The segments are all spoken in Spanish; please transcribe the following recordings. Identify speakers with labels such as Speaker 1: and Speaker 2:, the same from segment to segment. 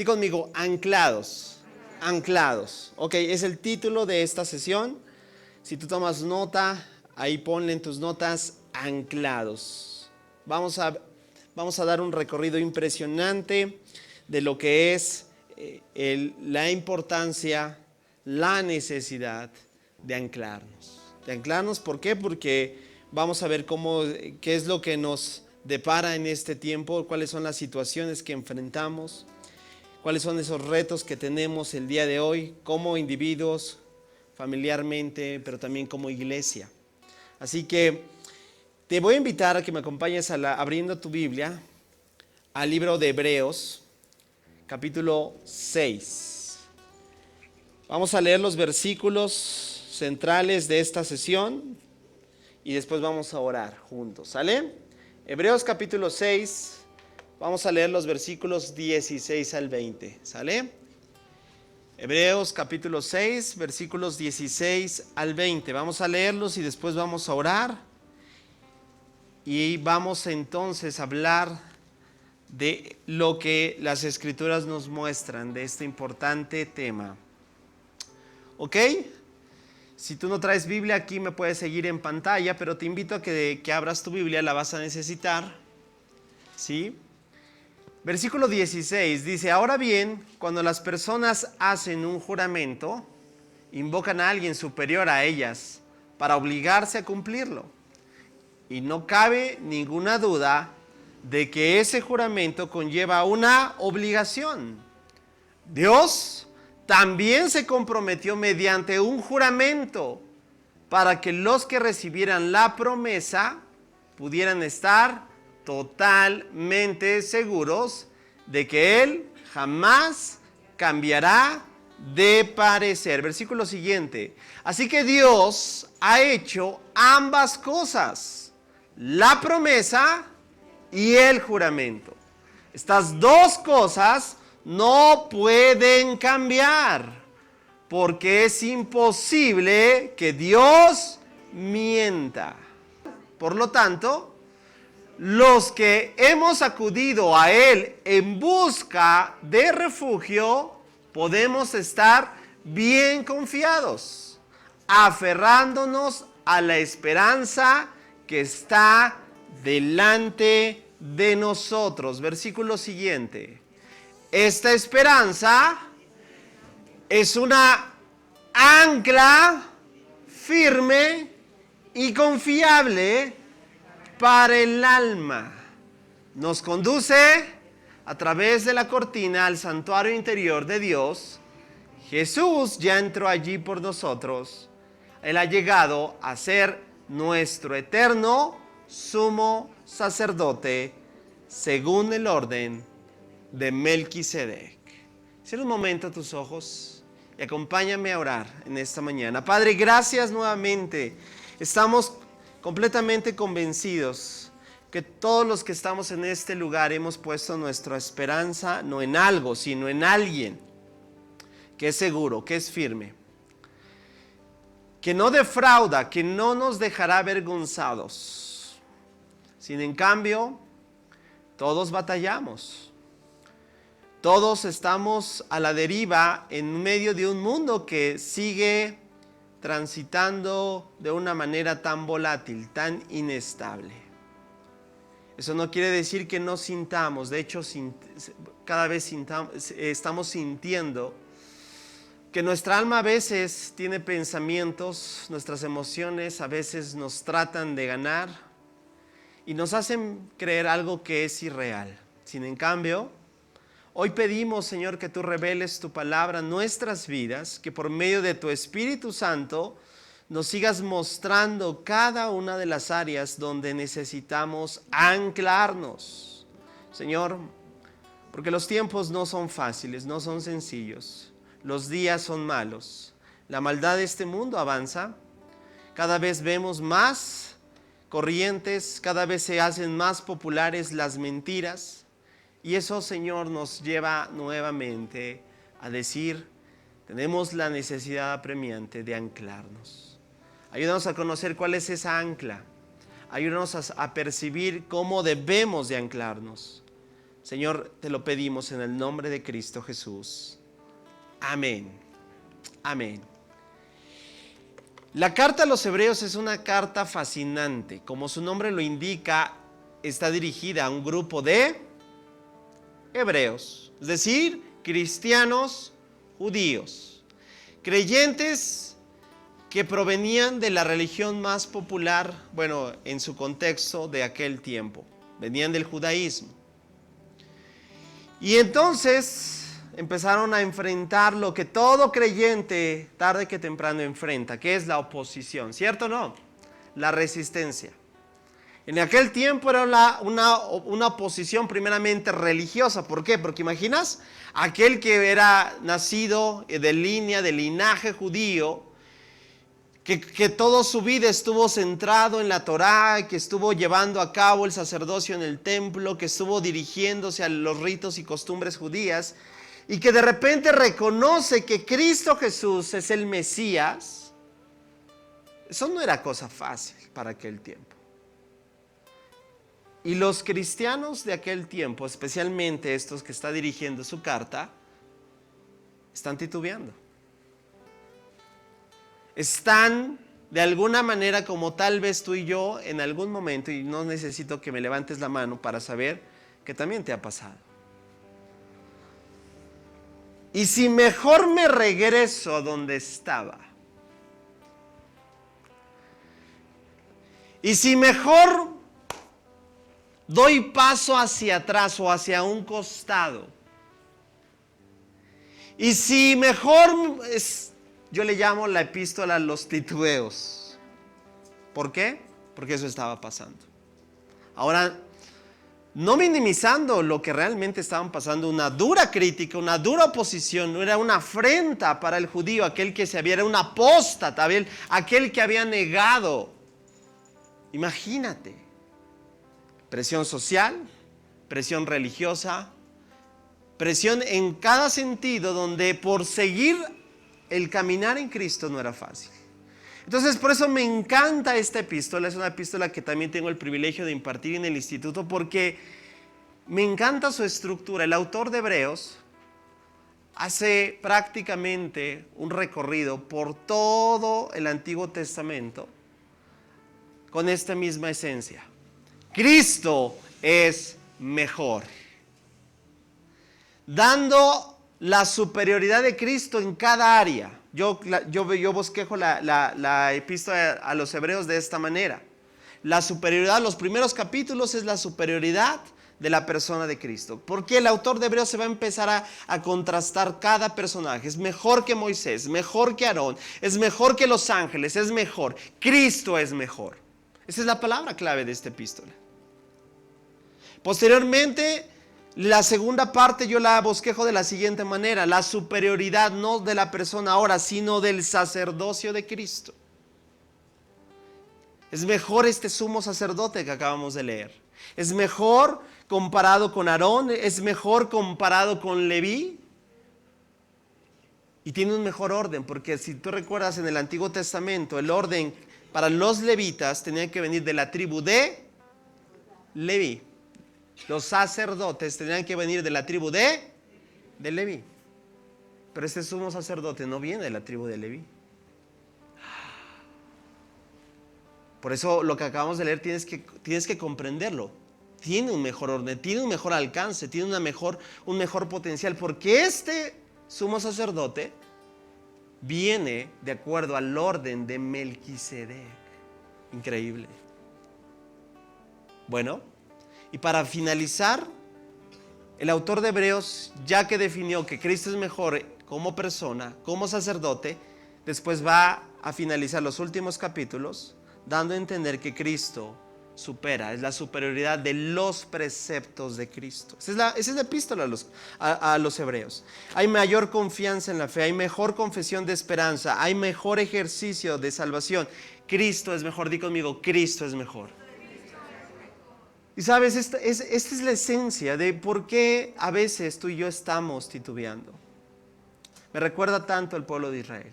Speaker 1: Di conmigo, anclados. Anclados. Ok, es el título de esta sesión. Si tú tomas nota, ahí ponle en tus notas, anclados. Vamos a dar un recorrido impresionante de lo que es la importancia, la necesidad de anclarnos. De anclarnos, ¿por qué? Porque vamos a ver qué es lo que nos depara en este tiempo, cuáles son las situaciones que enfrentamos, cuáles son esos retos que tenemos el día de hoy como individuos, familiarmente, pero también como iglesia. Así que te voy a invitar a que me acompañes abriendo tu Biblia al libro de Hebreos, capítulo 6. Vamos a leer los versículos centrales de esta sesión y después vamos a orar juntos, ¿sale? Hebreos capítulo 6, vamos a leer los versículos 16 al 20, ¿sale? Hebreos capítulo 6, versículos 16 al 20. Vamos a leerlos y después vamos a orar. Y vamos entonces a hablar de lo que las Escrituras nos muestran de este importante tema. ¿Ok? Si tú no traes Biblia, aquí me puedes seguir en pantalla, pero te invito a que abras tu Biblia, la vas a necesitar. ¿Sí? Versículo 16 dice, ahora bien, cuando las personas hacen un juramento, invocan a alguien superior a ellas para obligarse a cumplirlo. Y no cabe ninguna duda de que ese juramento conlleva una obligación. Dios también se comprometió mediante un juramento para que los que recibieran la promesa pudieran estar totalmente seguros de que Él jamás cambiará de parecer. Versículo siguiente. Así que Dios ha hecho ambas cosas, la promesa y el juramento. Estas dos cosas no pueden cambiar, porque es imposible que Dios mienta. Por lo tanto, los que hemos acudido a Él en busca de refugio, podemos estar bien confiados, aferrándonos a la esperanza que está delante de nosotros. Versículo siguiente. Esta esperanza es una ancla firme y confiable para el alma. Nos conduce a través de la cortina al santuario interior de Dios. Jesús ya entró allí por nosotros. Él ha llegado a ser nuestro eterno sumo sacerdote según el orden de Melquisedec. Cierra un momento tus ojos y acompáñame a orar en esta mañana. Padre, gracias nuevamente. Estamos completamente convencidos que todos los que estamos en este lugar hemos puesto nuestra esperanza no en algo, sino en alguien que es seguro, que es firme, que no defrauda, que no nos dejará avergonzados. Sin en cambio, todos batallamos. Todos estamos a la deriva en medio de un mundo que sigue transitando de una manera tan volátil, tan inestable. Eso no quiere decir que no sintamos, de hecho cada vez estamos sintiendo que nuestra alma a veces tiene pensamientos, nuestras emociones a veces nos tratan de ganar y nos hacen creer algo que es irreal. Sin en cambio, hoy pedimos, Señor, que tú reveles tu palabra en nuestras vidas, que por medio de tu Espíritu Santo nos sigas mostrando cada una de las áreas donde necesitamos anclarnos. Señor, porque los tiempos no son fáciles, no son sencillos. Los días son malos. La maldad de este mundo avanza. Cada vez vemos más corrientes, cada vez se hacen más populares las mentiras. Y eso, Señor, nos lleva nuevamente a decir, tenemos la necesidad apremiante de anclarnos. Ayúdanos a conocer cuál es esa ancla. Ayúdanos a percibir cómo debemos de anclarnos. Señor, te lo pedimos en el nombre de Cristo Jesús. Amén. Amén. La carta a los Hebreos es una carta fascinante. Como su nombre lo indica, está dirigida a un grupo de hebreos, es decir, cristianos judíos, creyentes que provenían de la religión más popular, bueno, en su contexto de aquel tiempo, venían del judaísmo. Y entonces empezaron a enfrentar lo que todo creyente tarde que temprano enfrenta, que es la oposición, ¿cierto o no? La resistencia. En aquel tiempo era una oposición primeramente religiosa. ¿Por qué? Porque imaginas, aquel que era nacido de linaje judío, que toda su vida estuvo centrado en la Torá, que estuvo llevando a cabo el sacerdocio en el templo, que estuvo dirigiéndose a los ritos y costumbres judías, y que de repente reconoce que Cristo Jesús es el Mesías. Eso no era cosa fácil para aquel tiempo. Y los cristianos de aquel tiempo, especialmente estos que está dirigiendo su carta, están titubeando. Están de alguna manera como tal vez tú y yo en algún momento, y no necesito que me levantes la mano para saber que también te ha pasado. Y si mejor me regreso a donde estaba, y si mejor doy paso hacia atrás o hacia un costado, y si mejor yo le llamo la epístola a los titubeos. ¿Por qué? Porque eso estaba pasando. Ahora, no minimizando lo que realmente estaban pasando, una dura crítica, una dura oposición, era una afrenta para el judío, aquel que era un apóstata, aquel que había negado. Imagínate, presión social, presión religiosa, presión en cada sentido, donde por seguir el caminar en Cristo no era fácil. Entonces, por eso me encanta esta epístola. Es una epístola que también tengo el privilegio de impartir en el instituto, porque me encanta su estructura. El autor de Hebreos hace prácticamente un recorrido por todo el Antiguo Testamento con esta misma esencia. Cristo es mejor, dando la superioridad de Cristo en cada área. Yo bosquejo la epístola a los Hebreos de esta manera. La superioridad, los primeros capítulos es la superioridad de la persona de Cristo. Porque el autor de Hebreos se va a empezar a contrastar cada personaje. Es mejor que Moisés, mejor que Aarón, es mejor que los ángeles, es mejor. Cristo es mejor. Esa es la palabra clave de esta epístola. Posteriormente, la segunda parte yo la bosquejo de la siguiente manera: la superioridad no de la persona ahora, sino del sacerdocio de Cristo. Es mejor este sumo sacerdote que acabamos de leer. Es mejor comparado con Aarón, es mejor comparado con Leví. Y tiene un mejor orden, porque si tú recuerdas en el Antiguo Testamento, el orden para los levitas tenía que venir de la tribu de Leví. Los sacerdotes tenían que venir de la tribu de Leví. Pero este sumo sacerdote no viene de la tribu de Leví. Por eso lo que acabamos de leer tienes que comprenderlo. Tiene un mejor orden, tiene un mejor alcance, tiene un mejor potencial. Porque este sumo sacerdote viene de acuerdo al orden de Melquisedec. Increíble. Bueno, y para finalizar, el autor de Hebreos, ya que definió que Cristo es mejor como persona, como sacerdote, después va a finalizar los últimos capítulos dando a entender que Cristo supera, es la superioridad de los preceptos de Cristo. Esa es la epístola a los Hebreos. Hay mayor confianza en la fe, hay mejor confesión de esperanza, hay mejor ejercicio de salvación. Cristo es mejor, di conmigo, Cristo es mejor. Y sabes, esta es la esencia de por qué a veces tú y yo estamos titubeando. Me recuerda tanto al pueblo de Israel.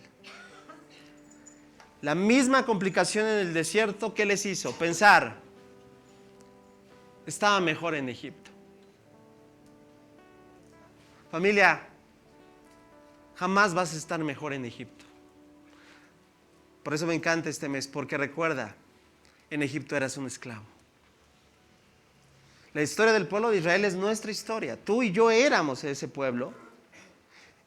Speaker 1: La misma complicación en el desierto, ¿qué les hizo? Pensar, estaba mejor en Egipto. Familia, jamás vas a estar mejor en Egipto. Por eso me encanta este mes, porque recuerda, en Egipto eras un esclavo. La historia del pueblo de Israel es nuestra historia. Tú y yo éramos ese pueblo.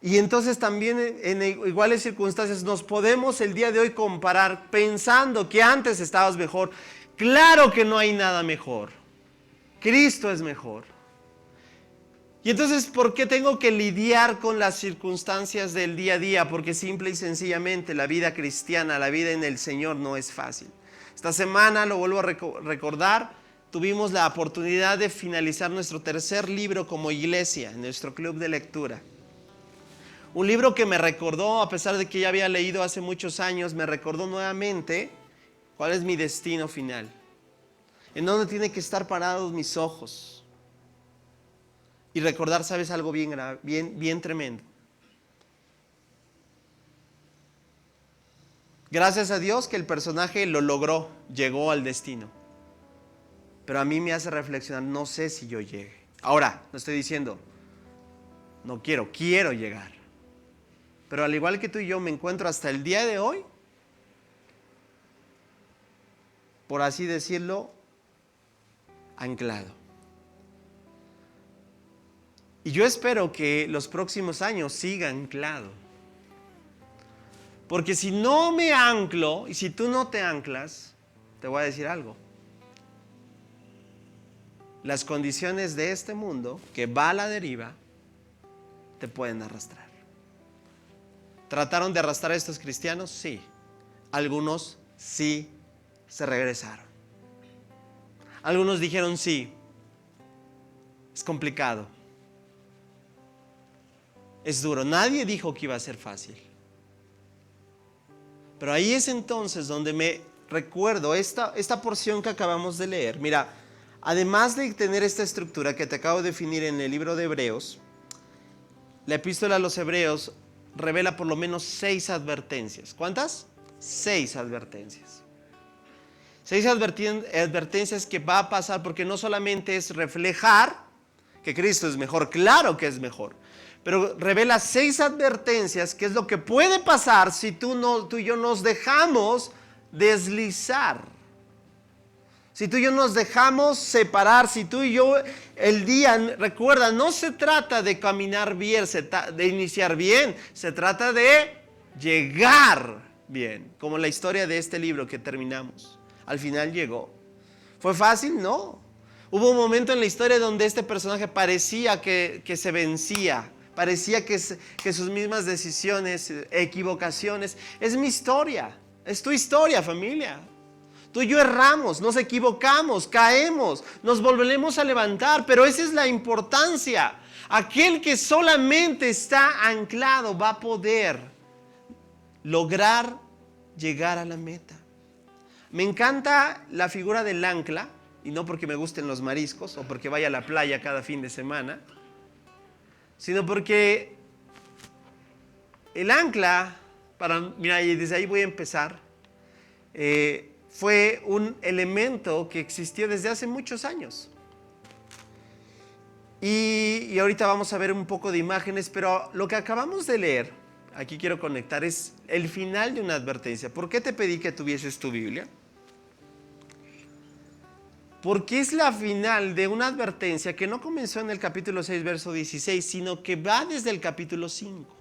Speaker 1: Y entonces también en iguales circunstancias nos podemos el día de hoy comparar pensando que antes estabas mejor. Claro que no hay nada mejor. Cristo es mejor. Y entonces, ¿por qué tengo que lidiar con las circunstancias del día a día? Porque simple y sencillamente la vida cristiana, la vida en el Señor no es fácil. Esta semana, lo vuelvo a recordar, tuvimos la oportunidad de finalizar nuestro tercer libro como iglesia, en nuestro club de lectura. Un libro que me recordó, a pesar de que ya había leído hace muchos años, me recordó nuevamente cuál es mi destino final. En dónde tienen que estar parados mis ojos. Y recordar, ¿sabes algo bien tremendo? Gracias a Dios que el personaje lo logró, llegó al destino. Pero a mí me hace reflexionar, no sé si yo llegue. Ahora, no estoy diciendo, no quiero llegar. Pero al igual que tú y yo me encuentro hasta el día de hoy, por así decirlo, anclado. Y yo espero que los próximos años siga anclado. Porque si no me anclo, y si tú no te anclas, te voy a decir algo. Las condiciones de este mundo, que va a la deriva, te pueden arrastrar. ¿Trataron de arrastrar a estos cristianos? Sí. Algunos sí se regresaron. Algunos dijeron sí. Es complicado. Es duro. Nadie dijo que iba a ser fácil. Pero ahí es entonces donde me recuerdo esta porción que acabamos de leer. Mira, además de tener esta estructura que te acabo de definir en el libro de Hebreos, la epístola a los Hebreos revela por lo menos 6 advertencias. ¿Cuántas? 6 advertencias. 6 advertencias que va a pasar, porque no solamente es reflejar que Cristo es mejor, claro que es mejor, pero revela 6 advertencias, que es lo que puede pasar si tú y yo nos dejamos deslizar. Si tú y yo nos dejamos separar, si tú y yo el día, recuerda, no se trata de caminar bien, de iniciar bien, se trata de llegar bien, como la historia de este libro que terminamos. Al final llegó. ¿Fue fácil? No. Hubo un momento en la historia donde este personaje parecía que se vencía, parecía que sus mismas decisiones, equivocaciones, es mi historia, es tu historia, familia. Tú y yo erramos, nos equivocamos, caemos, nos volveremos a levantar, pero esa es la importancia. Aquel que solamente está anclado va a poder lograr llegar a la meta. Me encanta la figura del ancla, y no porque me gusten los mariscos o porque vaya a la playa cada fin de semana, sino porque el ancla, mira, y desde ahí voy a empezar, fue un elemento que existió desde hace muchos años. Y ahorita vamos a ver un poco de imágenes, pero lo que acabamos de leer, aquí quiero conectar, es el final de una advertencia. ¿Por qué te pedí que tuvieses tu Biblia? Porque es la final de una advertencia que no comenzó en el capítulo 6, verso 16, sino que va desde el capítulo 5.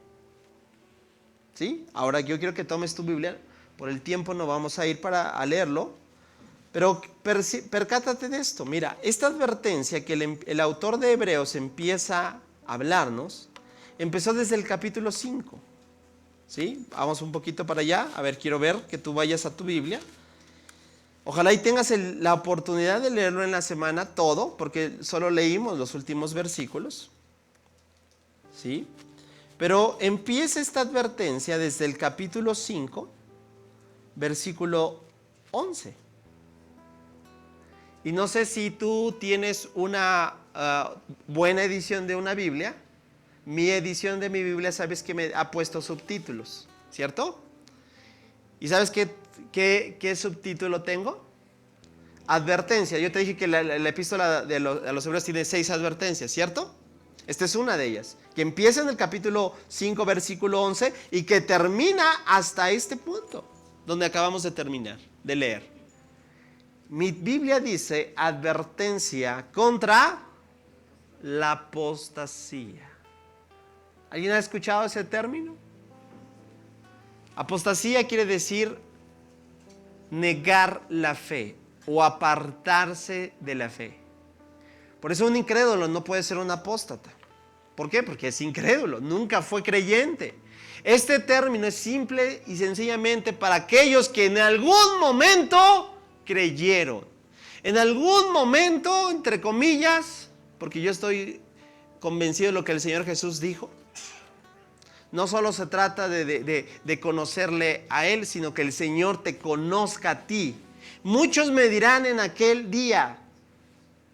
Speaker 1: ¿Sí? Ahora yo quiero que tomes tu Biblia. Por el tiempo no vamos a ir a leerlo, pero percátate de esto. Mira, esta advertencia que el autor de Hebreos empieza a hablarnos, empezó desde el capítulo 5. ¿Sí? Vamos un poquito para allá. A ver, quiero ver que tú vayas a tu Biblia. Ojalá y tengas la oportunidad de leerlo en la semana todo, porque solo leímos los últimos versículos. ¿Sí? Pero empieza esta advertencia desde el capítulo 5, versículo 11. Y no sé si tú tienes una buena edición de una Biblia. Mi edición de mi Biblia, sabes que me ha puesto subtítulos, ¿cierto? ¿Y sabes qué subtítulo tengo? Advertencia. Yo te dije que la epístola a los Hebreos tiene 6 advertencias, ¿cierto? Esta es una de ellas, que empieza en el capítulo 5, versículo 11 y que termina hasta este punto, donde acabamos de terminar, de leer. Mi Biblia dice advertencia contra la apostasía. ¿Alguien ha escuchado ese término? Apostasía quiere decir negar la fe o apartarse de la fe. Por eso un incrédulo no puede ser un apóstata. ¿Por qué? Porque es incrédulo, nunca fue creyente. Este término es simple y sencillamente para aquellos que en algún momento creyeron. En algún momento, entre comillas, porque yo estoy convencido de lo que el Señor Jesús dijo. No solo se trata de conocerle a Él, sino que el Señor te conozca a ti. Muchos me dirán en aquel día,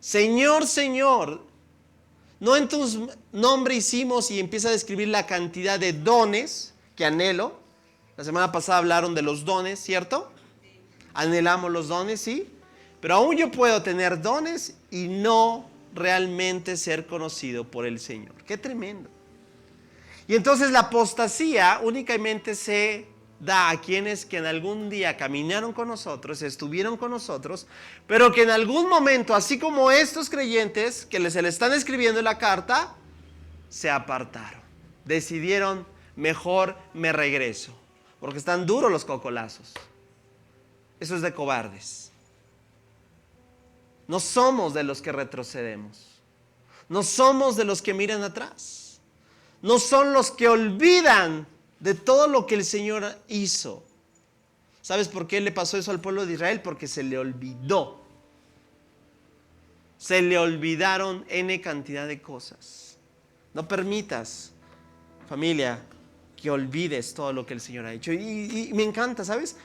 Speaker 1: Señor, Señor, no en tu nombre hicimos, y empieza a describir la cantidad de dones que anhelo. La semana pasada hablaron de los dones, ¿cierto? Anhelamos los dones, sí. Pero aún yo puedo tener dones y no realmente ser conocido por el Señor. ¡Qué tremendo! Y entonces la apostasía únicamente se da a quienes que en algún día caminaron con nosotros, estuvieron con nosotros, pero que en algún momento, así como estos creyentes que se le están escribiendo en la carta, se apartaron. Decidieron, mejor me regreso, porque están duros los cocolazos. Eso es de cobardes. No somos de los que retrocedemos. No somos de los que miran atrás. No son los que olvidan de todo lo que el Señor hizo. ¿Sabes por qué le pasó eso al pueblo de Israel? Porque se le olvidó. Se le olvidaron N cantidad de cosas. No permitas, familia, que olvides todo lo que el Señor ha hecho. Y me encanta, ¿sabes?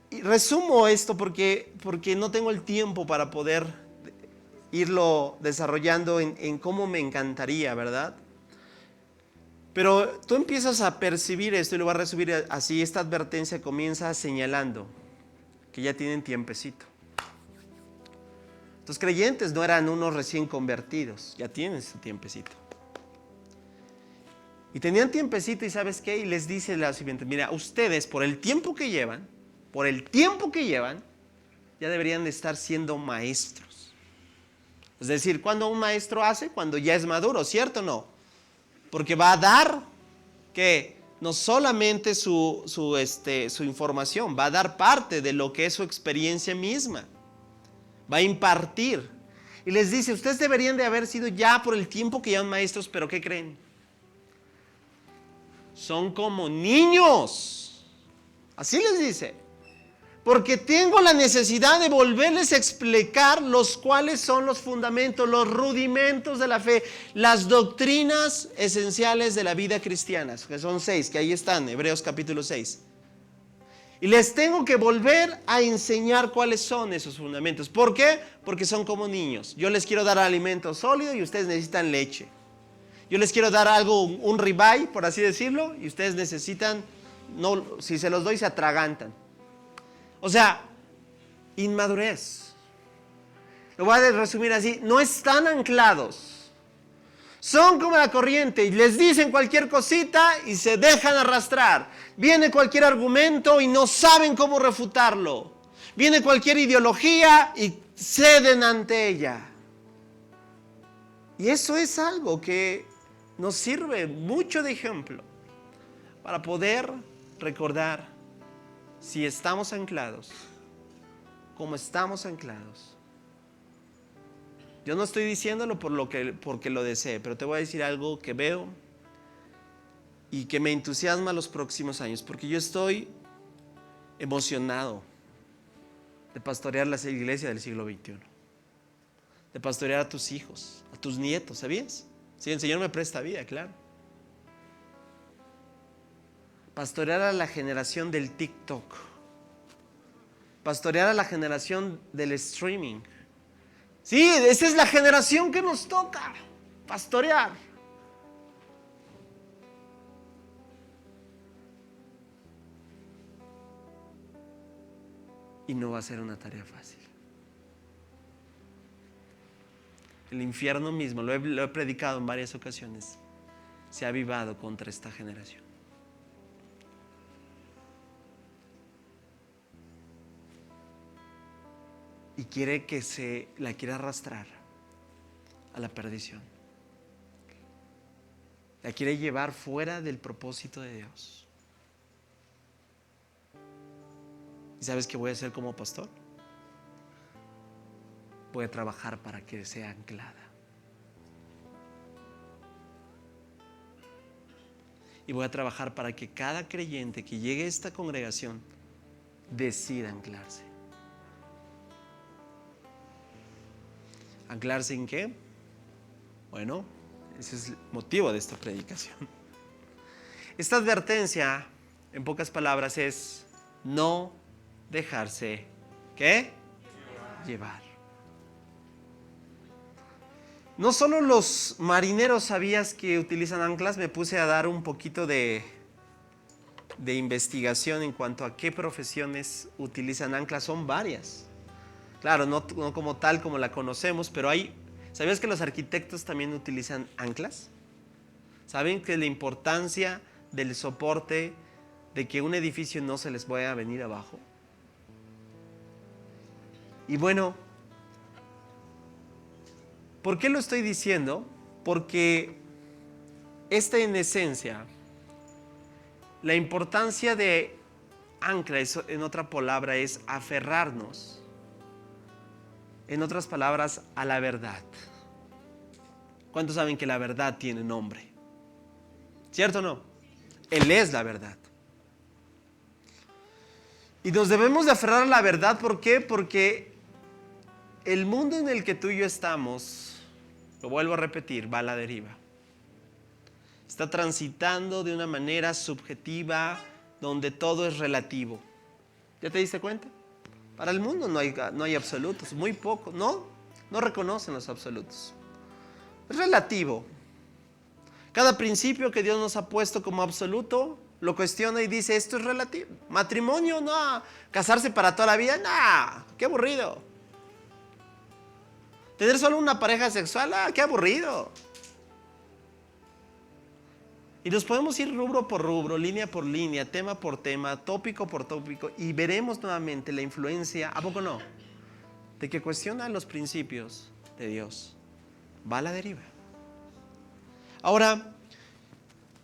Speaker 1: Y resumo esto porque no tengo el tiempo para poder irlo desarrollando en cómo me encantaría, ¿verdad? Pero tú empiezas a percibir esto y lo vas a resumir así. Esta advertencia comienza señalando que ya tienen tiempecito. Los creyentes no eran unos recién convertidos, ya tienen su tiempecito. Y tenían tiempecito y ¿sabes qué? Y les dice la siguiente, mira, ustedes por el tiempo que llevan, ya deberían de estar siendo maestros. Es decir, ¿cuándo un maestro hace? Cuando ya es maduro, ¿cierto o no? Porque va a dar, ¿qué? No solamente su información, va a dar parte de lo que es su experiencia misma. Va a impartir. Y les dice, ustedes deberían de haber sido ya por el tiempo que llevan maestros, pero ¿qué creen? Son como niños. Así les dice. Porque tengo la necesidad de volverles a explicar los cuales son los fundamentos, los rudimentos de la fe, las doctrinas esenciales de la vida cristiana, que son 6, que ahí están, Hebreos capítulo 6. Y les tengo que volver a enseñar cuáles son esos fundamentos. ¿Por qué? Porque son como niños. Yo les quiero dar alimento sólido y ustedes necesitan leche. Yo les quiero dar algo, un ribeye, por así decirlo, y ustedes necesitan, no, si se los doy se atragantan. O sea, inmadurez. Lo voy a resumir así, no están anclados. Son como la corriente y les dicen cualquier cosita y se dejan arrastrar. Viene cualquier argumento y no saben cómo refutarlo. Viene cualquier ideología y ceden ante ella. Y eso es algo que nos sirve mucho de ejemplo para poder recordar si estamos anclados, cómo estamos anclados. Yo no estoy diciéndolo porque lo desee, pero te voy a decir algo que veo y que me entusiasma los próximos años, porque yo estoy emocionado de pastorear la iglesia del siglo XXI, de pastorear a tus hijos, a tus nietos, ¿sabías? Sí, el Señor me presta vida, claro. Pastorear a la generación del TikTok, pastorear a la generación del streaming. Sí, esa es la generación que nos toca pastorear. Y no va a ser una tarea fácil. El infierno mismo, lo he predicado en varias ocasiones, se ha avivado contra esta generación. Y la quiere arrastrar a la perdición. La quiere llevar fuera del propósito de Dios. ¿Y sabes qué voy a hacer como pastor? Voy a trabajar para que sea anclada. Y voy a trabajar para que cada creyente que llegue a esta congregación decida anclarse. ¿Anclarse en qué? Bueno, ese es el motivo de esta predicación. Esta advertencia, en pocas palabras, es no dejarse, ¿qué? Llevar. No solo los marineros sabías que utilizan anclas, me puse a dar un poquito de investigación en cuanto a qué profesiones utilizan anclas. Son varias. Claro, no como tal como la conocemos, pero ¿sabías que los arquitectos también utilizan anclas? ¿Saben que la importancia del soporte, de que un edificio no se les vaya a venir abajo? Y bueno, ¿por qué lo estoy diciendo? Porque en esencia, la importancia de ancla, en otra palabra, es aferrarnos. En otras palabras, a la verdad. ¿Cuántos saben que la verdad tiene nombre? ¿Cierto o no? Él es la verdad. Y nos debemos de aferrar a la verdad. ¿Por qué? Porque el mundo en el que tú y yo estamos, lo vuelvo a repetir, va a la deriva. Está transitando de una manera subjetiva, donde todo es relativo. ¿Ya te diste cuenta? Para el mundo no hay absolutos, muy poco, no reconocen los absolutos. Es relativo. Cada principio que Dios nos ha puesto como absoluto, lo cuestiona y dice, esto es relativo. Matrimonio, no. Casarse para toda la vida, no. Qué aburrido. Tener solo una pareja sexual, qué aburrido. Y nos podemos ir rubro por rubro, línea por línea, tema por tema, tópico por tópico, y veremos nuevamente la influencia, ¿a poco no?, de que cuestiona los principios de Dios. Va a la deriva. Ahora,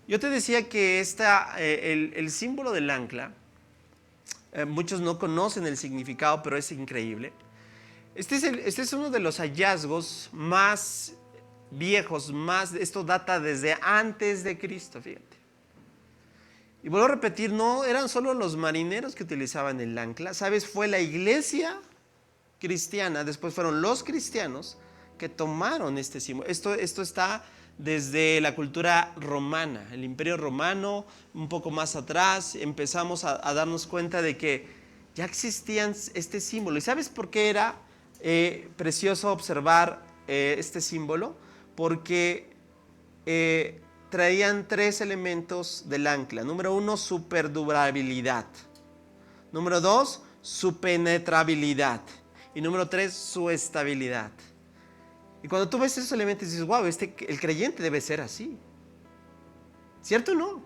Speaker 1: yo te decía que el símbolo del ancla, muchos no conocen el significado, pero es increíble. Este es uno de los hallazgos más viejos, esto data desde antes de Cristo, fíjate. Y vuelvo a repetir, no eran solo los marineros que utilizaban el ancla, ¿sabes? Fue la iglesia cristiana, después fueron los cristianos que tomaron este símbolo. Esto está desde la cultura romana, el imperio romano, un poco más atrás, empezamos a darnos cuenta de que ya existían este símbolo. ¿Y sabes por qué era precioso observar este símbolo? Porque traían 3 elementos del ancla. Número 1, su perdurabilidad. Número 2, su penetrabilidad. Y número 3, su estabilidad. Y cuando tú ves esos elementos dices, wow, el creyente debe ser así. ¿Cierto o no?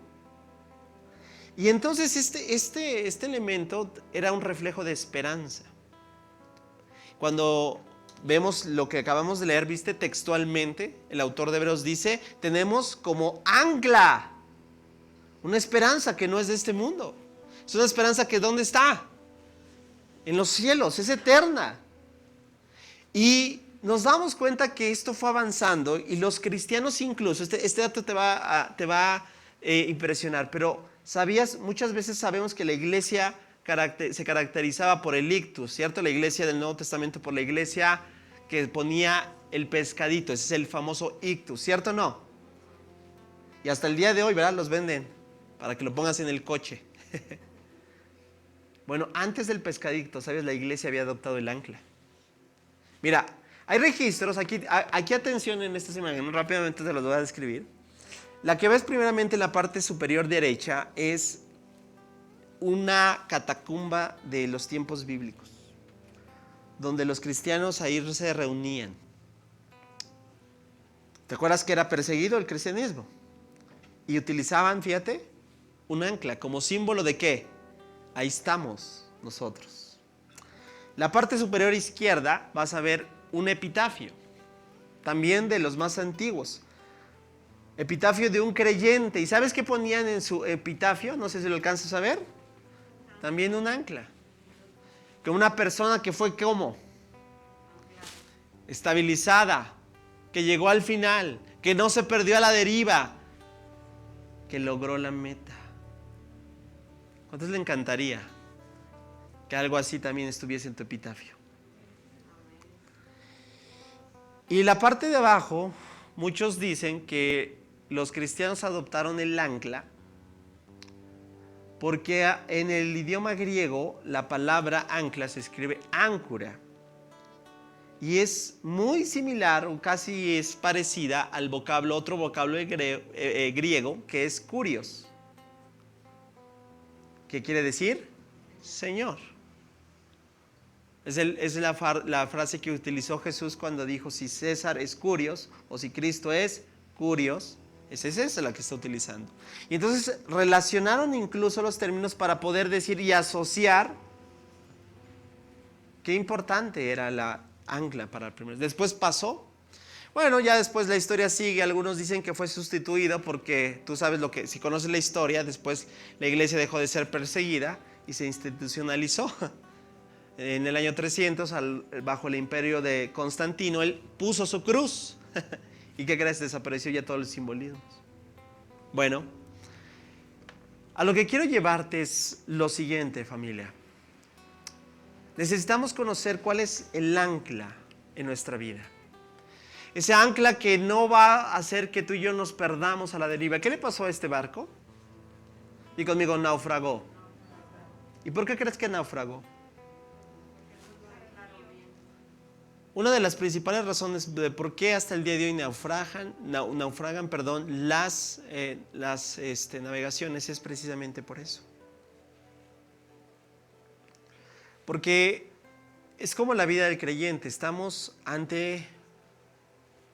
Speaker 1: Y entonces este elemento era un reflejo de esperanza. Cuando vemos lo que acabamos de leer, viste, textualmente, el autor de Hebreos dice, tenemos como ancla una esperanza que no es de este mundo. Es una esperanza que ¿dónde está? En los cielos, es eterna. Y nos damos cuenta que esto fue avanzando y los cristianos incluso, este dato te va a impresionar, pero ¿sabías? Muchas veces sabemos que la iglesia se caracterizaba por el ictus, ¿cierto? La iglesia del Nuevo Testamento por la iglesia que ponía el pescadito, ese es el famoso ictus, ¿cierto o no? Y hasta el día de hoy, ¿verdad? Los venden para que lo pongas en el coche. Bueno, antes del pescadito, ¿sabes? La iglesia había adoptado el ancla. Mira, hay registros, aquí atención en estas imágenes, rápidamente te los voy a describir. La que ves primeramente en la parte superior derecha es una catacumba de los tiempos bíblicos, donde los cristianos ahí se reunían. ¿Te acuerdas que era perseguido el cristianismo? Y utilizaban, fíjate, un ancla como símbolo de qué. Ahí estamos nosotros. La parte superior izquierda vas a ver un epitafio, también de los más antiguos. Epitafio de un creyente. ¿Y sabes qué ponían en su epitafio? No sé si lo alcanzas a ver. También un ancla. Que una persona que fue ¿cómo? Estabilizada, que llegó al final, que no se perdió a la deriva, que logró la meta. ¿Cuántos le encantaría que algo así también estuviese en tu epitafio? Y la parte de abajo, muchos dicen que los cristianos adoptaron el ancla porque en el idioma griego la palabra ancla se escribe áncora. Y es muy similar o casi es parecida al vocablo, otro vocablo griego que es kurios. ¿Qué quiere decir? Señor. Es la frase que utilizó Jesús cuando dijo si César es kurios o si Cristo es kurios. Es esa la que está utilizando. Y entonces relacionaron incluso los términos para poder decir y asociar qué importante era la ancla para el primero. Después pasó. Bueno, ya después la historia sigue. Algunos dicen que fue sustituido porque tú sabes lo que, si conoces la historia, después la iglesia dejó de ser perseguida y se institucionalizó. En el año 300, bajo el imperio de Constantino, él puso su cruz. ¿Y qué crees? Desapareció ya todos los simbolismos. Bueno, a lo que quiero llevarte es lo siguiente, familia. Necesitamos conocer cuál es el ancla en nuestra vida. Ese ancla que no va a hacer que tú y yo nos perdamos a la deriva. ¿Qué le pasó a este barco? Y conmigo, naufragó. ¿Y por qué crees que naufragó? Una de las principales razones de por qué hasta el día de hoy naufragan las navegaciones es precisamente por eso. Porque es como la vida del creyente. Estamos ante...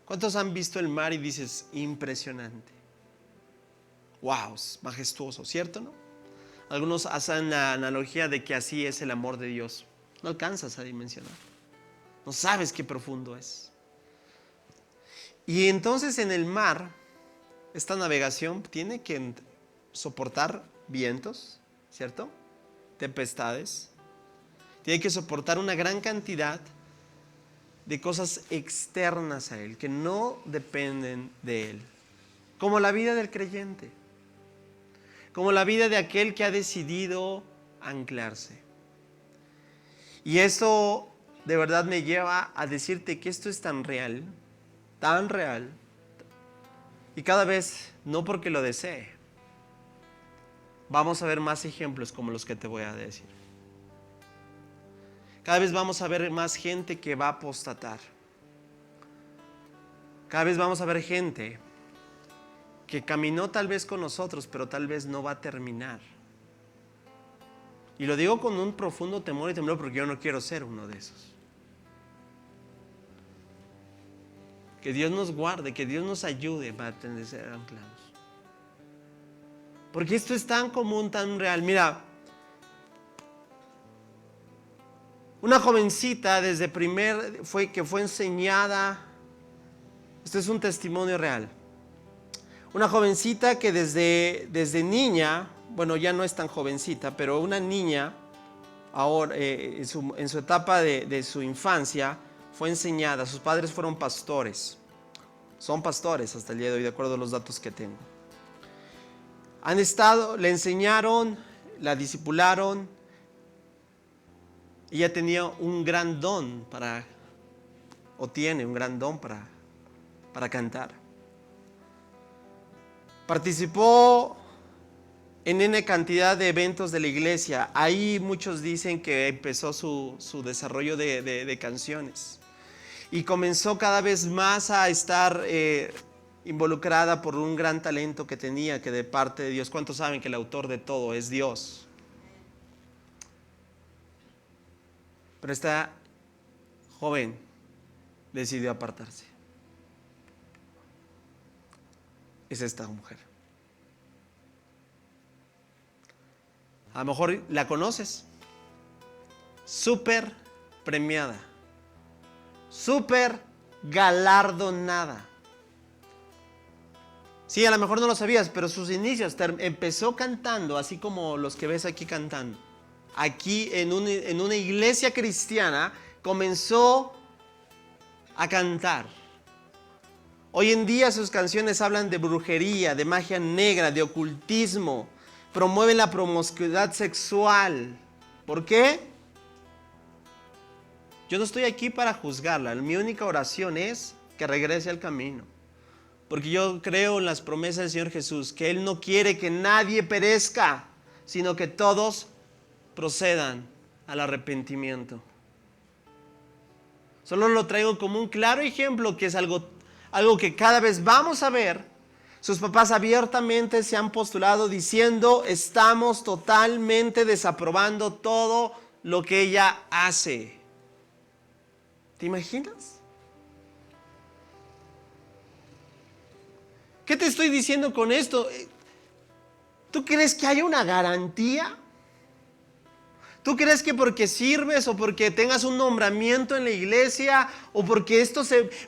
Speaker 1: ¿Cuántos han visto el mar y dices, impresionante? Wow, es majestuoso, ¿cierto, no? Algunos hacen la analogía de que así es el amor de Dios. No alcanzas a dimensionar. No sabes qué profundo es. Y entonces en el mar, esta navegación tiene que soportar vientos, ¿cierto? Tempestades. Tiene que soportar una gran cantidad de cosas externas a él, que no dependen de él. Como la vida del creyente. Como la vida de aquel que ha decidido anclarse. Y eso de verdad me lleva a decirte que esto es tan real, y cada vez, no porque lo desee, vamos a ver más ejemplos como los que te voy a decir. Cada vez vamos a ver más gente que va a apostatar. Cada vez vamos a ver gente que caminó tal vez con nosotros, pero tal vez no va a terminar. Y lo digo con un profundo temor y temblor porque yo no quiero ser uno de esos. Que Dios nos guarde, que Dios nos ayude para ser anclados. Porque esto es tan común, tan real. Mira, una jovencita que fue enseñada, esto es un testimonio real. Una jovencita que desde niña, bueno, ya no es tan jovencita, pero una niña, ahora en su etapa de su infancia, fue enseñada. Sus padres fueron pastores. Son pastores hasta el día de hoy, de acuerdo a los datos que tengo. Le enseñaron, la discipularon. Ella tenía un gran don tiene un gran don para cantar. Participó en una cantidad de eventos de la iglesia. Ahí muchos dicen que empezó su desarrollo de canciones. Y comenzó cada vez más a estar involucrada por un gran talento que tenía, que de parte de Dios. ¿Cuántos saben que el autor de todo es Dios? Pero esta joven decidió apartarse. es esta mujer. A lo mejor la conoces. Súper premiada. Súper galardonada. Sí, a lo mejor no lo sabías, pero sus inicios empezó cantando, así como los que ves aquí cantando. Aquí en una iglesia cristiana comenzó a cantar. Hoy en día sus canciones hablan de brujería, de magia negra, de ocultismo. Promueven la promiscuidad sexual. ¿Por qué? Yo no estoy aquí para juzgarla. Mi única oración es que regrese al camino. Porque yo creo en las promesas del Señor Jesús, que Él no quiere que nadie perezca, sino que todos procedan al arrepentimiento. Solo lo traigo como un claro ejemplo, que es algo que cada vez vamos a ver. Sus papás abiertamente se han postulado diciendo: estamos totalmente desaprobando todo lo que ella hace. ¿Te imaginas? ¿Qué te estoy diciendo con esto? ¿Tú crees que hay una garantía? ¿Tú crees que porque sirves o porque tengas un nombramiento en la iglesia o porque ese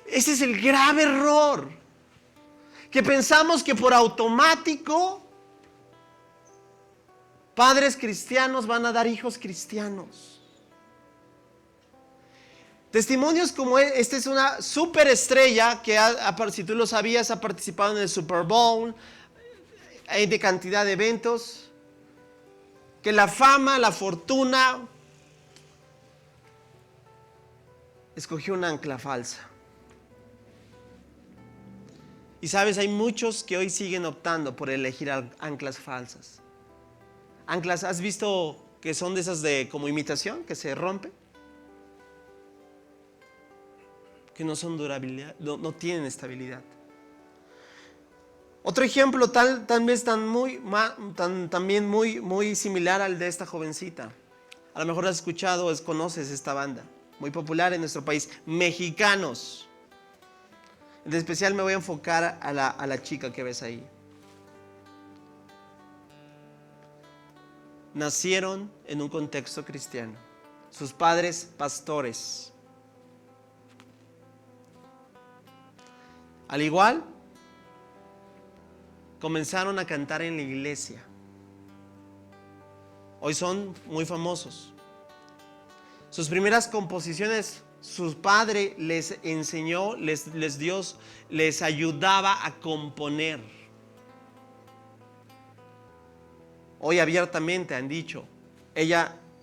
Speaker 1: es el grave error? Que pensamos que por automático padres cristianos van a dar hijos cristianos. Testimonios como esta es una superestrella que, si tú lo sabías, ha participado en el Super Bowl, hay de cantidad de eventos, que la fama, la fortuna, escogió una ancla falsa. Y sabes, hay muchos que hoy siguen optando por elegir anclas falsas. Anclas, ¿has visto que son de esas de como imitación, que se rompen? Que no son durabilidad, no tienen estabilidad. Otro ejemplo tal vez también muy similar al de esta jovencita. A lo mejor has escuchado o conoces esta banda, muy popular en nuestro país, Mexicanos. En especial me voy a enfocar a la chica que ves ahí. Nacieron en un contexto cristiano. Sus padres, pastores. Al igual, comenzaron a cantar en la iglesia. Hoy son muy famosos. Sus primeras composiciones, su padre les enseñó, les ayudaba a componer. Hoy abiertamente han dicho,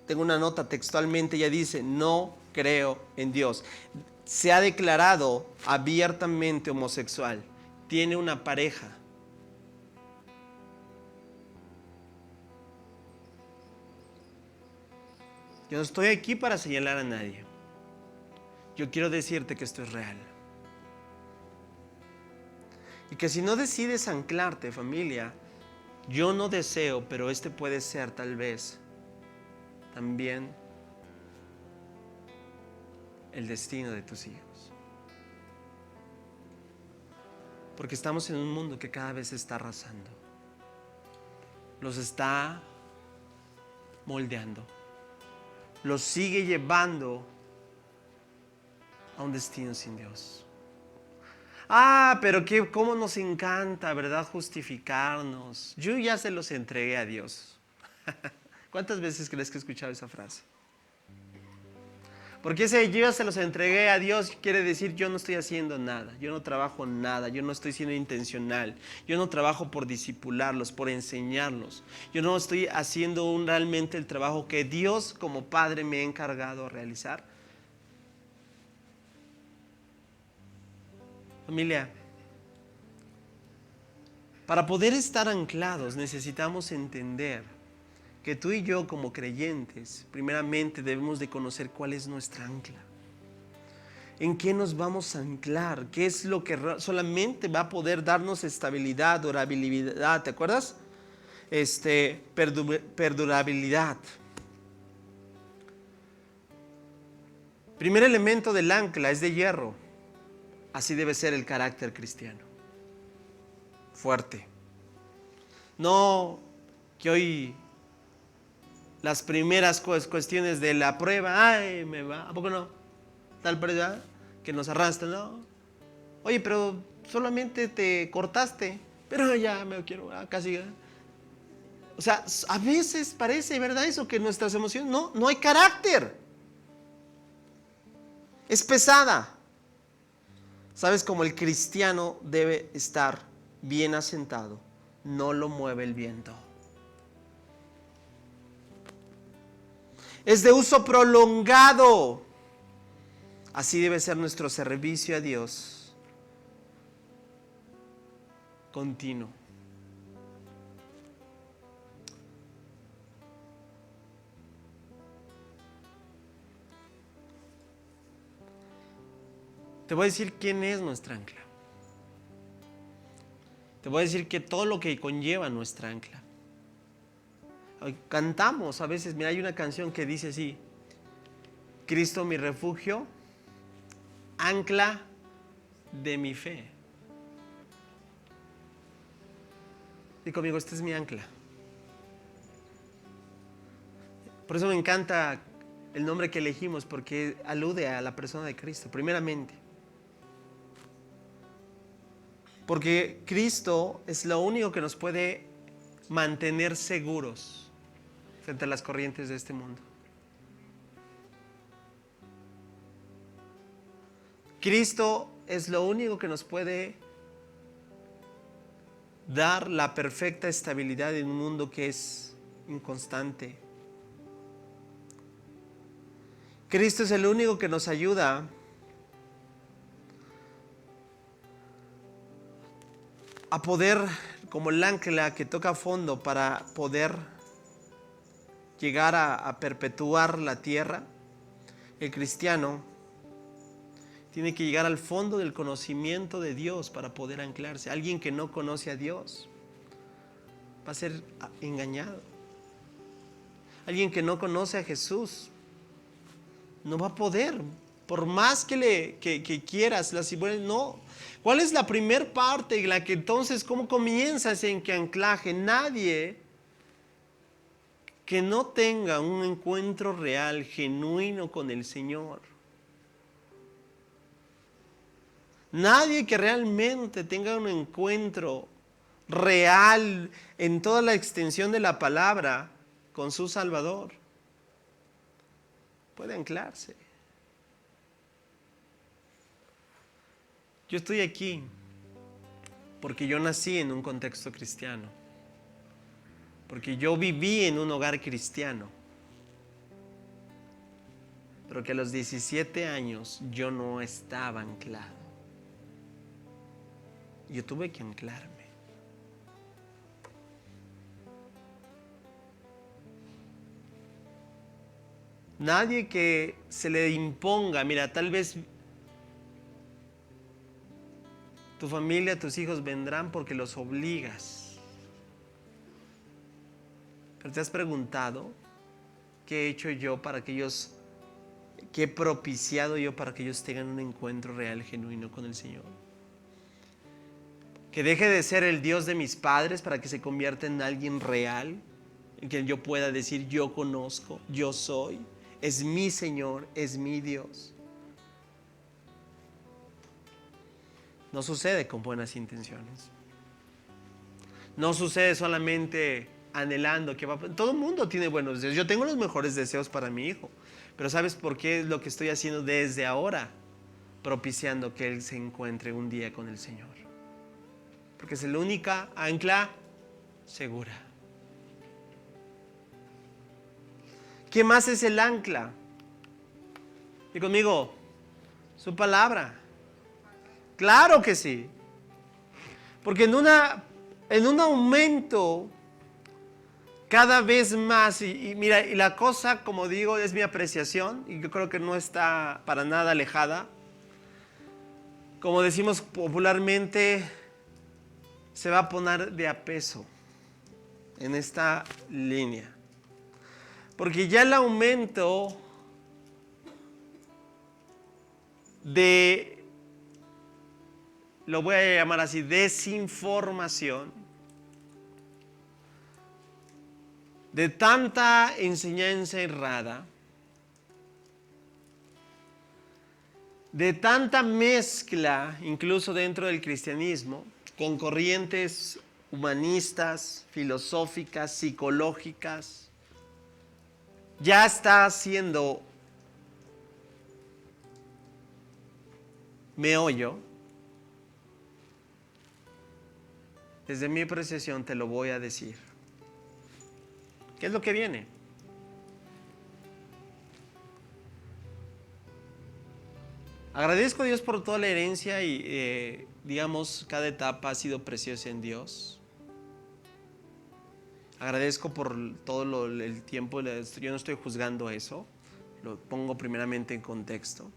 Speaker 1: tengo una nota textualmente, ella dice: no creo en Dios. Se ha declarado abiertamente homosexual. Tiene una pareja. Yo no estoy aquí para señalar a nadie. Yo quiero decirte que esto es real. Y que si no decides anclarte, familia, yo no deseo, pero este puede ser tal vez también el destino de tus hijos. Porque estamos en un mundo que cada vez se está arrasando. Los está moldeando. Los sigue llevando a un destino sin Dios. Pero cómo nos encanta, ¿verdad? Justificarnos. Yo ya se los entregué a Dios. ¿Cuántas veces crees que he escuchado esa frase? Porque ese yo ya se los entregué a Dios quiere decir: yo no estoy haciendo nada, yo no trabajo nada, yo no estoy siendo intencional, yo no trabajo por discipularlos, por enseñarlos, yo no estoy haciendo realmente el trabajo que Dios como Padre me ha encargado a realizar. Familia, para poder estar anclados necesitamos entender que tú y yo como creyentes, primeramente debemos de conocer cuál es nuestra ancla. ¿En qué nos vamos a anclar? ¿Qué es lo que solamente va a poder darnos estabilidad, durabilidad? ¿Te acuerdas? Perdurabilidad. Primer elemento del ancla es de hierro. Así debe ser el carácter cristiano. fuerte. No que hoy las primeras cuestiones de la prueba, ay, me va, ¿a poco no? Tal prueba que nos arrastra, ¿no? Oye, pero solamente te cortaste, pero ya me quiero, casi. O sea, a veces parece, ¿verdad? Eso que nuestras emociones, no hay carácter. Es pesada. ¿Sabes? Como el cristiano debe estar bien asentado, no lo mueve el viento. Es de uso prolongado. Así debe ser nuestro servicio a Dios. Continuo. Te voy a decir quién es nuestra ancla. Te voy a decir que todo lo que conlleva nuestra ancla. Cantamos a veces, mira, hay una canción que dice así: Cristo mi refugio, ancla de mi fe. Y conmigo, este es mi ancla. Por eso me encanta el nombre que elegimos, porque alude a la persona de Cristo, primeramente. Porque Cristo es lo único que nos puede mantener seguros frente a las corrientes de este mundo. Cristo es lo único que nos puede dar la perfecta estabilidad en un mundo que es inconstante. Cristo es el único que nos ayuda a poder, como el ancla que toca fondo para poder llegar a perpetuar la tierra. El cristiano tiene que llegar al fondo del conocimiento de Dios para poder anclarse. Alguien que no conoce a Dios va a ser engañado. Alguien que no conoce a Jesús no va a poder, por más que quieras, no. ¿Cuál es la primer parte en la que entonces, cómo comienzas en que anclaje? Nadie que no tenga un encuentro real, genuino con el Señor. Nadie que realmente tenga un encuentro real en toda la extensión de la palabra con su Salvador puede anclarse. Yo estoy aquí porque yo nací en un contexto cristiano, porque yo viví en un hogar cristiano, pero que a los 17 años yo no estaba anclado. Yo tuve que anclarme. Nadie que se le imponga, mira, tal vez tu familia, tus hijos vendrán porque los obligas. Pero ¿te has preguntado qué he hecho yo para que ellos, qué he propiciado yo para que ellos tengan un encuentro real, genuino con el Señor? Que deje de ser el Dios de mis padres para que se convierta en alguien real, en que yo pueda decir: yo conozco, yo soy, es mi Señor, es mi Dios. No sucede con buenas intenciones. No sucede solamente anhelando que va. Todo el mundo tiene buenos deseos. Yo tengo los mejores deseos para mi hijo. Pero ¿sabes por qué es lo que estoy haciendo desde ahora? Propiciando que él se encuentre un día con el Señor. Porque es la única ancla segura. ¿Qué más es el ancla? Y conmigo, su palabra. Claro que sí. Porque en un aumento cada vez más, y mira, y la cosa, como digo, es mi apreciación, y yo creo que no está para nada alejada. Como decimos popularmente, se va a poner de a peso en esta línea. Porque ya el aumento de lo voy a llamar así, desinformación, de tanta enseñanza errada, de tanta mezcla, incluso dentro del cristianismo, con corrientes humanistas, filosóficas, psicológicas, ya está haciendo meollo. Desde mi apreciación te lo voy a decir. ¿Qué es lo que viene? Agradezco a Dios por toda la herencia y digamos, cada etapa ha sido preciosa en Dios. Agradezco por todo el tiempo, yo no estoy juzgando eso, lo pongo primeramente en contexto.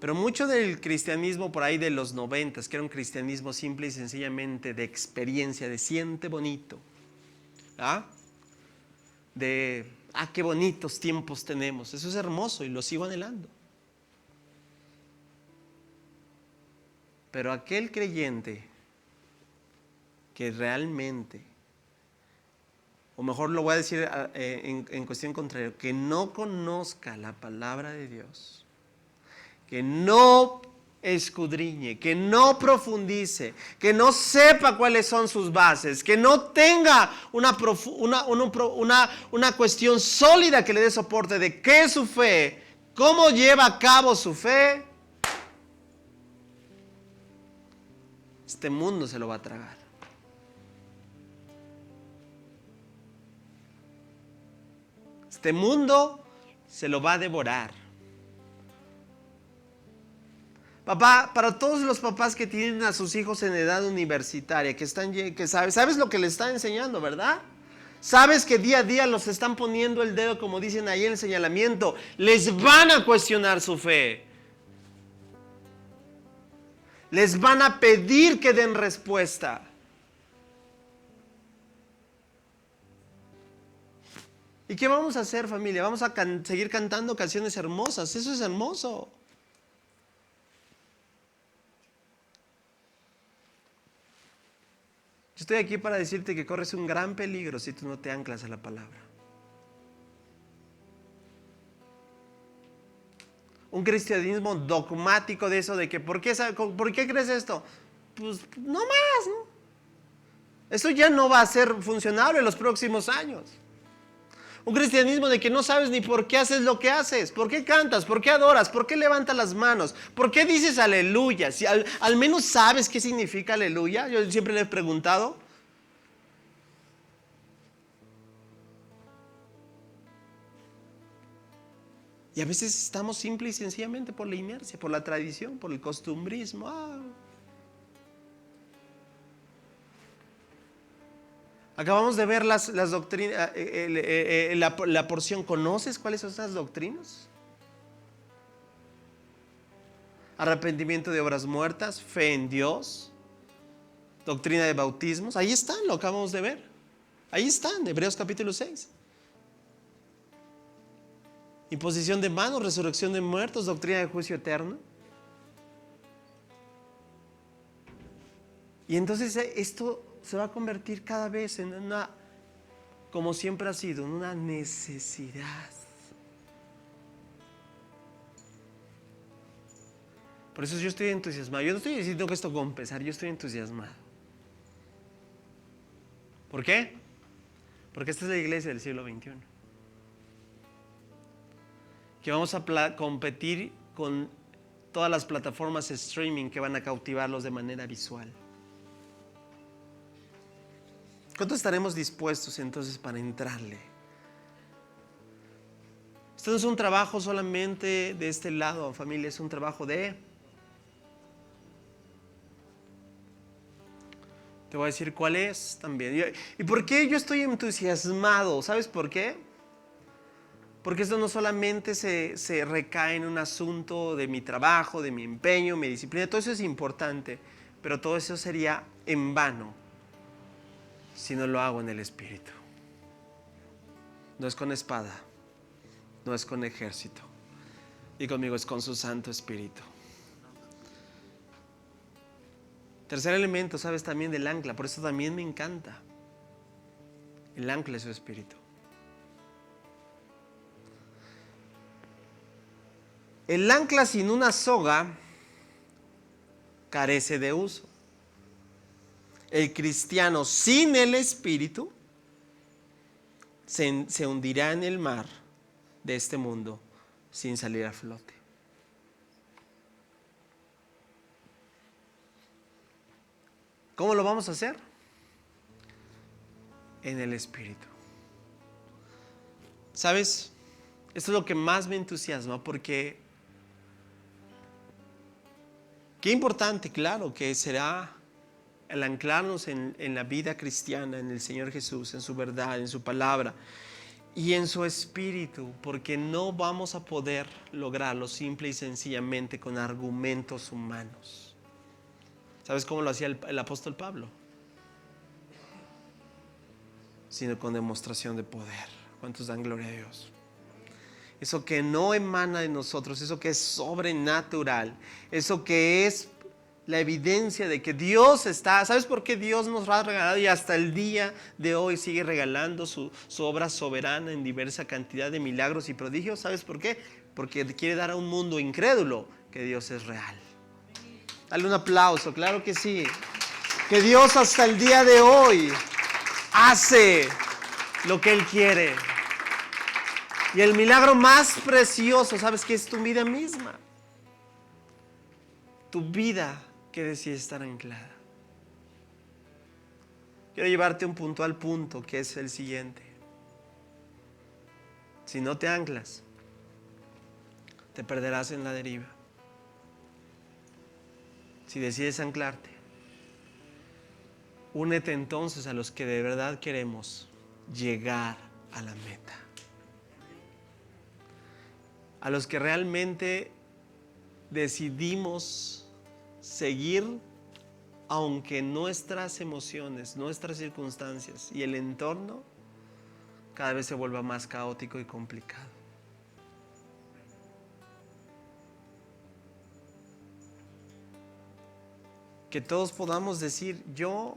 Speaker 1: Pero mucho del cristianismo por ahí de los 90, que era un cristianismo simple y sencillamente de experiencia, de siente bonito, ¿ah? Qué bonitos tiempos tenemos, eso es hermoso y lo sigo anhelando. Pero aquel creyente que realmente, o mejor lo voy a decir en cuestión contraria, que no conozca la palabra de Dios, que no escudriñe, que no profundice, que no sepa cuáles son sus bases, que no tenga una cuestión sólida que le dé soporte de qué es su fe, cómo lleva a cabo su fe, este mundo se lo va a tragar. Este mundo se lo va a devorar. Papá, para todos los papás que tienen a sus hijos en edad universitaria, que sabes lo que les están enseñando, ¿verdad? Sabes que día a día los están poniendo el dedo, como dicen ahí en el señalamiento. Les van a cuestionar su fe. Les van a pedir que den respuesta. ¿Y qué vamos a hacer, familia? Vamos a seguir cantando canciones hermosas. Eso es hermoso. Yo estoy aquí para decirte que corres un gran peligro si tú no te anclas a la palabra. Un cristianismo dogmático de eso de que ¿por qué crees esto? Pues no más, ¿no? Eso ya no va a ser funcionable en los próximos años. Un cristianismo de que no sabes ni por qué haces lo que haces, por qué cantas, por qué adoras, por qué levantas las manos, por qué dices aleluya. Si al menos sabes qué significa aleluya, yo siempre le he preguntado. Y a veces estamos simple y sencillamente por la inercia, por la tradición, por el costumbrismo. Acabamos de ver las doctrinas, la porción. ¿Conoces cuáles son esas doctrinas? Arrepentimiento de obras muertas, fe en Dios, doctrina de bautismos. Ahí están, lo acabamos de ver. Ahí están, Hebreos capítulo 6. Imposición de manos, resurrección de muertos, doctrina de juicio eterno. Y entonces esto se va a convertir cada vez en una, como siempre ha sido, en una necesidad. Por eso yo estoy entusiasmado. Yo no estoy diciendo que esto con pesar, yo estoy entusiasmado. ¿Por qué? Porque esta es la iglesia del siglo XXI. Que vamos a competir con todas las plataformas streaming que van a cautivarlos de manera visual. ¿Cuánto estaremos dispuestos entonces para entrarle? Esto no es un trabajo solamente de este lado, familia, es un trabajo de... Te voy a decir cuál es también. ¿Y por qué yo estoy entusiasmado? ¿Sabes por qué? Porque esto no solamente se recae en un asunto de mi trabajo, de mi empeño, mi disciplina, todo eso es importante, pero todo eso sería en vano si no lo hago en el Espíritu. No es con espada, no es con ejército, y conmigo es con su Santo Espíritu. Tercer elemento, sabes también del ancla, por eso también me encanta. El ancla es su espíritu. El ancla sin una soga carece de uso. El cristiano sin el espíritu se hundirá en el mar de este mundo sin salir a flote. ¿Cómo lo vamos a hacer? En el espíritu. ¿Sabes? Esto es lo que más me entusiasma porque qué importante, claro, que será el anclarnos en la vida cristiana, en el Señor Jesús, en su verdad, en su palabra y en su espíritu, porque no vamos a poder lograrlo simple y sencillamente con argumentos humanos. ¿Sabes cómo lo hacía el apóstol Pablo? Sino con demostración de poder. ¿Cuántos dan gloria a Dios? Eso que no emana de nosotros, eso que es sobrenatural, eso que es la evidencia de que Dios está. ¿Sabes por qué Dios nos ha regalado y hasta el día de hoy sigue regalando su obra soberana en diversa cantidad de milagros y prodigios? ¿Sabes por qué? Porque quiere dar a un mundo incrédulo que Dios es real. Dale un aplauso, claro que sí. Que Dios hasta el día de hoy hace lo que Él quiere. Y el milagro más precioso, ¿sabes qué? Es tu vida misma. Tu vida que decide estar anclada. Quiero llevarte un puntual punto que es el siguiente. Si no te anclas, te perderás en la deriva. Si decides anclarte, únete entonces a los que de verdad queremos llegar a la meta. A los que realmente decidimos seguir aunque nuestras emociones, nuestras circunstancias y el entorno cada vez se vuelva más caótico y complicado. Que todos podamos decir, yo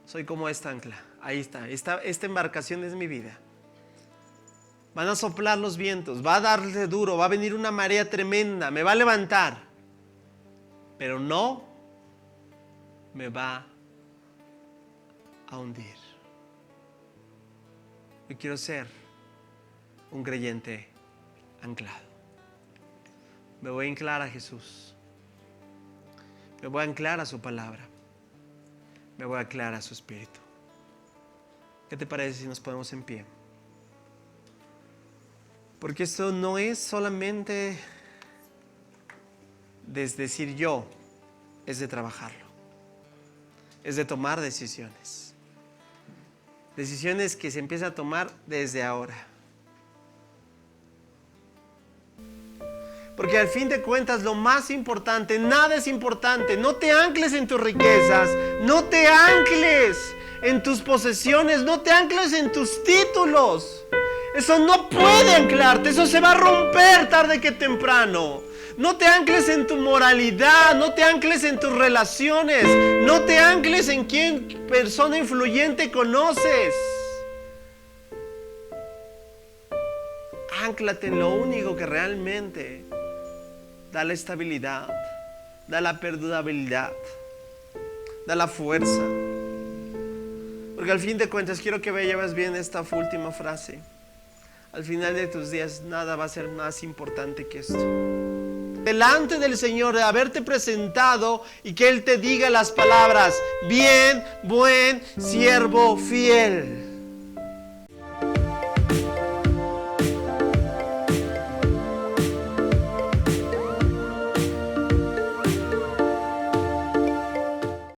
Speaker 1: soy como esta ancla. Ahí está, esta embarcación es mi vida. Van a soplar los vientos, va a darle duro, va a venir una marea tremenda, me va a levantar, pero no me va a hundir. Yo quiero ser un creyente anclado. Me voy a anclar a Jesús. Me voy a anclar a su palabra. Me voy a anclar a su espíritu. ¿Qué te parece si nos ponemos en pie? Porque esto no es solamente de decir yo, es de trabajarlo. Es de tomar decisiones. Decisiones que se empiezan a tomar desde ahora. Porque al fin de cuentas lo más importante, nada es importante. No te ancles en tus riquezas, no te ancles en tus posesiones, no te ancles en tus títulos. Eso no puede anclarte, eso se va a romper tarde que temprano. No te ancles en tu moralidad, no te ancles en tus relaciones, no te ancles en quién persona influyente conoces. Ánclate en lo único que realmente da la estabilidad, da la perdurabilidad, da la fuerza. Porque al fin de cuentas quiero que lleves bien esta última frase. Al final de tus días nada va a ser más importante que esto. Delante del Señor, de haberte presentado y que Él te diga las palabras: bien, buen siervo fiel.